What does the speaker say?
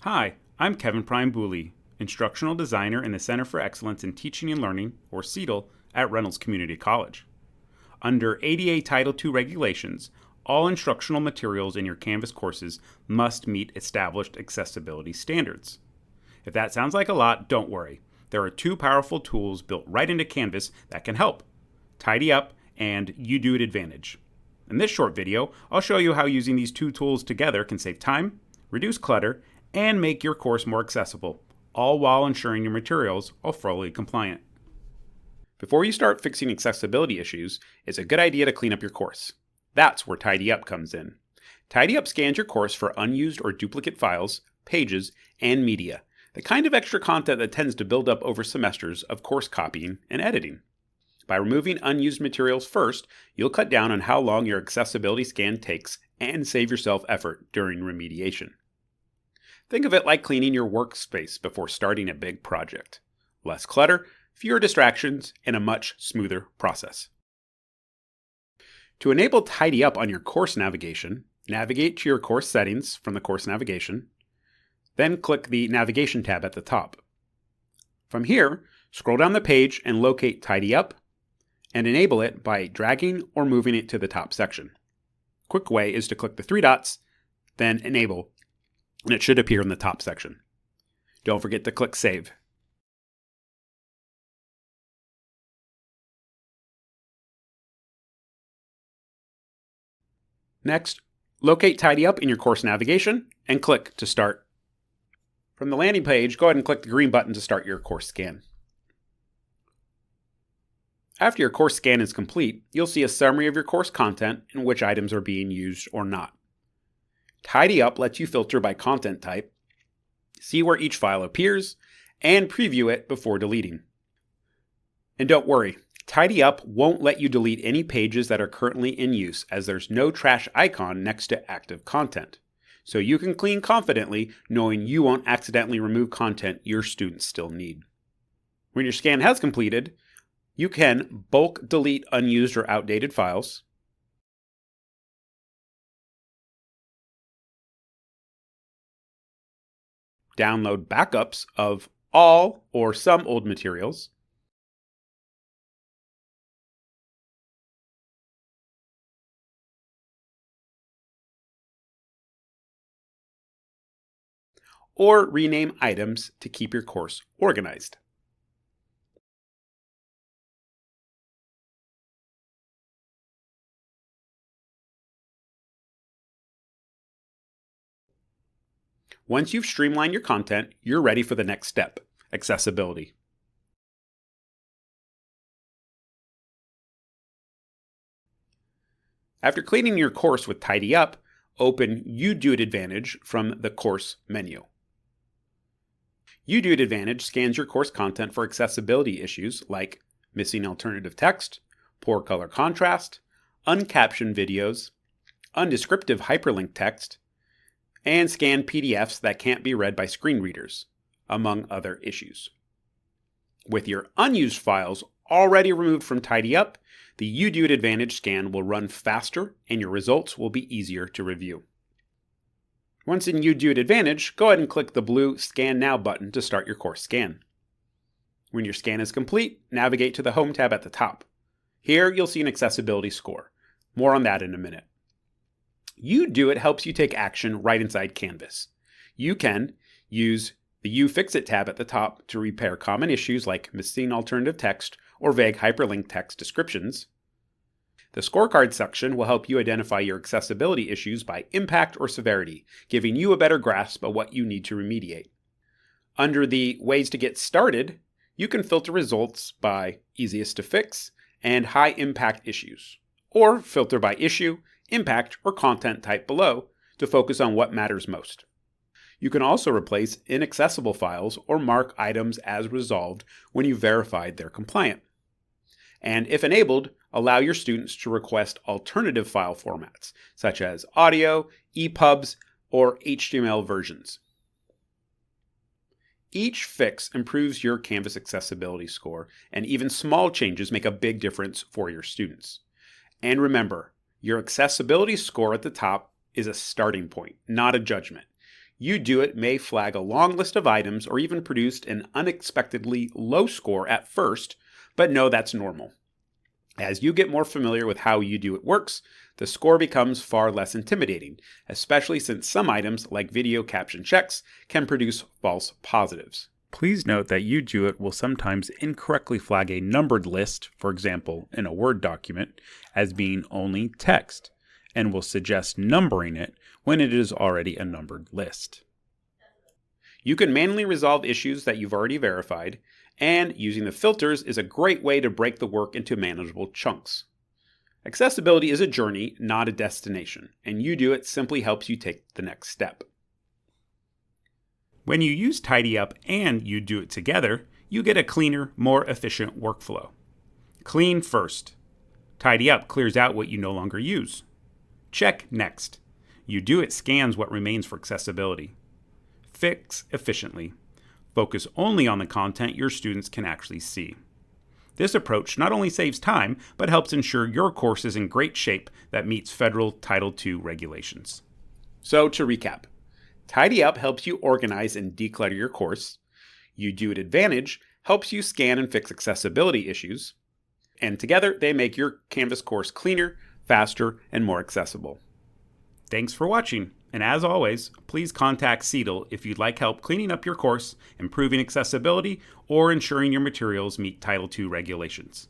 Hi, I'm Kevin Bouley, Instructional Designer in the Center for Excellence in Teaching and Learning, or CETL, at Reynolds Community College. Under ADA Title II regulations, all instructional materials in your Canvas courses must meet established accessibility standards. If that sounds like a lot, don't worry. There are two powerful tools built right into Canvas that can help: TidyUP and UDOIT Advantage. In this short video, I'll show you how using these two tools together can save time, reduce clutter, and make your course more accessible, all while ensuring your materials are fully compliant. Before you start fixing accessibility issues, it's a good idea to clean up your course. That's where TidyUp comes in. TidyUp scans your course for unused or duplicate files, pages, and media, the kind of extra content that tends to build up over semesters of course copying and editing. By removing unused materials first, you'll cut down on how long your accessibility scan takes and save yourself effort during remediation. Think of it like cleaning your workspace before starting a big project. Less clutter, fewer distractions, and a much smoother process. To enable TidyUp on your course navigation, navigate to your course settings from the course navigation, then click the Navigation tab at the top. From here, scroll down the page and locate TidyUp, and enable it by dragging or moving it to the top section. Quick way is to click the three dots, then Enable, and it should appear in the top section. Don't forget to click Save. Next, locate TidyUp in your course navigation and click to start. From the landing page, go ahead and click the green button to start your course scan. After your course scan is complete, you'll see a summary of your course content and which items are being used or not. TidyUp lets you filter by content type, see where each file appears, and preview it before deleting. And don't worry, TidyUp won't let you delete any pages that are currently in use, as there's no trash icon next to active content. So you can clean confidently knowing you won't accidentally remove content your students still need. When your scan has completed, you can bulk delete unused or outdated files, download backups of all or some old materials, or rename items to keep your course organized. Once you've streamlined your content, you're ready for the next step: accessibility. After cleaning your course with TidyUp, open UDOIT Advantage from the Course menu. UDOIT Advantage scans your course content for accessibility issues like missing alternative text, poor color contrast, uncaptioned videos, undescriptive hyperlink text, and scan PDFs that can't be read by screen readers, among other issues. With your unused files already removed from TidyUp, the UDOIT Advantage scan will run faster and your results will be easier to review. Once in UDOIT Advantage, go ahead and click the blue Scan Now button to start your course scan. When your scan is complete, navigate to the Home tab at the top. Here you'll see an accessibility score. More on that in a minute. UDOIT helps you take action right inside Canvas. You can use the You Fix It tab at the top to repair common issues like missing alternative text or vague hyperlink text descriptions. The Scorecard section will help you identify your accessibility issues by impact or severity, giving you a better grasp of what you need to remediate. Under the Ways to Get Started, you can filter results by easiest to fix and high impact issues, or filter by issue, impact, or content type below to focus on what matters most. You can also replace inaccessible files or mark items as resolved when you verified they're compliant. And if enabled, allow your students to request alternative file formats, such as audio, EPUBs, or HTML versions. Each fix improves your Canvas accessibility score, and even small changes make a big difference for your students. And remember, your accessibility score at the top is a starting point, not a judgment. UDOIT may flag a long list of items or even produce an unexpectedly low score at first, but no, that's normal. As you get more familiar with how UDOIT works, the score becomes far less intimidating, especially since some items, like video caption checks, can produce false positives. Please note that UDOIT will sometimes incorrectly flag a numbered list, for example, in a Word document, as being only text, and will suggest numbering it when it is already a numbered list. You can manually resolve issues that you've already verified, and using the filters is a great way to break the work into manageable chunks. Accessibility is a journey, not a destination, and UDOIT simply helps you take the next step. When you use TidyUp and UDOIT together, you get a cleaner, more efficient workflow. Clean first. TidyUp clears out what you no longer use. Check next. UDOIT scans what remains for accessibility. Fix efficiently. Focus only on the content your students can actually see. This approach not only saves time, but helps ensure your course is in great shape that meets federal Title II regulations. So to recap, TidyUp helps you organize and declutter your course. UDOIT Advantage helps you scan and fix accessibility issues. And together, they make your Canvas course cleaner, faster, and more accessible. Thanks for watching, and as always, please contact CEDL if you'd like help cleaning up your course, improving accessibility, or ensuring your materials meet Title II regulations.